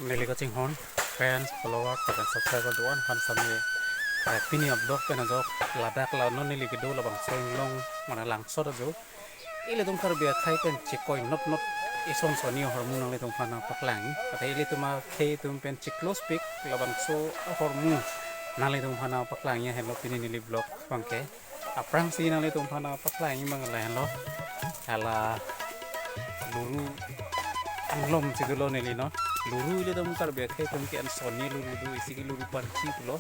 Nili ka ching hon fans followers dan subscriber doan han sami pini upload pena jok ladak la non nili ke do la bang song long mana lang so do ile tum kar bia khai pen chikoi not ison so ni hormon nang le tum phana paklang ate ile tuma khe tum pen chiklos pik la bang so hormon nang le tum phana paklang ya hello pini nili vlog bangke aprang si nang le tum phana paklang mang la hello ala luru anglom siguro nili no luru ile dum kar be khe tum ke an soni luru du isi ki luru par chi lo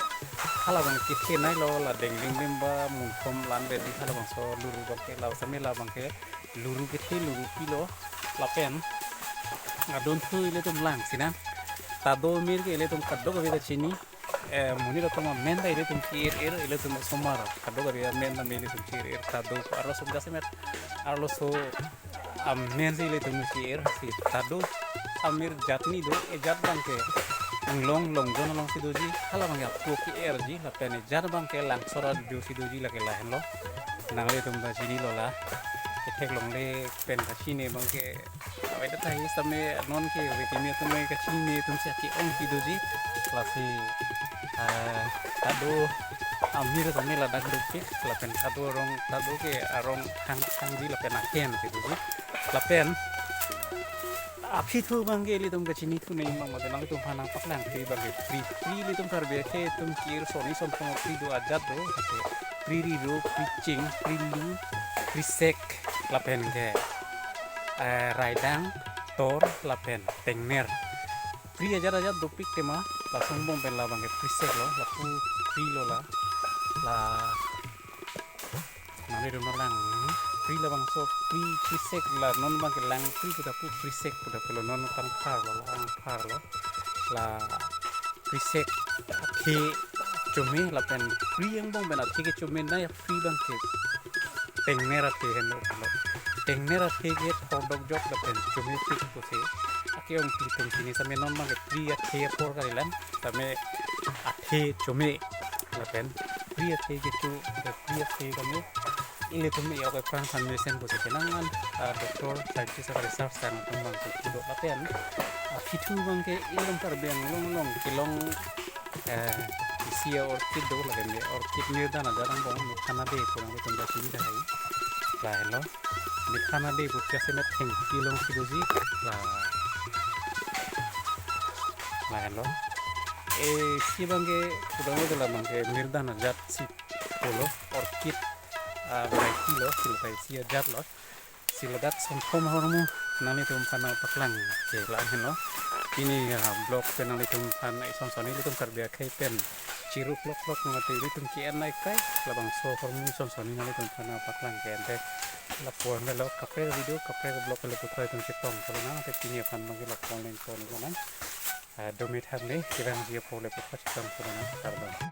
hala bang ki khe nai lo la deng ding dim ba mun khom lan be di hala bang so luru ba ke la sami la bang ke luru ke the luru pi lo la pen adon thu ile dum lang sina ta do mir ke ile dum kaddo ga be chini muni lo tuma men da ile tum kir ile tum somar kaddo ga be men da ile tum kir ta do arlo sum ga semet arlo so men ile tum kir si ta do amir jatni do e jat bangke long jon long sidoji hala bangke apko ki ji la pene jar bangke lang sora do sidoji la ke la hen lo nangle tum da sini lo la tek long le pen ka sini bangke awai da tai same non ke we ti me tum ka sini tum sia ki ong sidoji la si ado amir same la dak do ki la pen ado rong ado ke arong hang di la pen aken sidoji la pen api tu bangke li tum kecini tu nih mang mata nang tum panang paklang free bangke free li tum karbe ke tum kir soni som pang free do ajat do free ro free ching free lu free sek lapen ke raidang tor lapen tengner free ajat do pik tema langsung bom pen la bangke free sek lo la pu free lo la nang rum lang free la bang so free sek la non bang lang free kuda pu free sek kuda pelo non kan par lo la free sek ke chome la pen free yang bang bena ke chome na ya free bang ke teng mera ke hen lo teng mera ke produk job la pen chome sik ko se ake ong free tum sini same non bang free ya ke por kalilan same ake chome la pen free ya ke chu free ya ke kamu ile tumi ya ko prang foundation ko kenangan doktor scientist atau research dan kembang itu laten fitu bangke ilmu perbeng long kilong isia orchid do lagen de orchid ni dana jarang bong khana de ko ngi tunda sini dai la hello ni khana de butya semet thing kilong sidoji la hello si bangke kudang de la bangke nirdana jat si polo orchid variety lo silpai sia jat lo siladat somkom hormu nani tum kana paklang ke la hen lo ini blog penali tum kana ison soni tum karbia kai pen ciru blog ngati tum ki en nai kai labang so hormu ison soni nani tum kana paklang ke ente la pon lo kapre video kapre blog le putai tum chitong kalau na te kini akan mangi la pon len ko ni kana domit harle kirang dia pole putai chitong kana karbang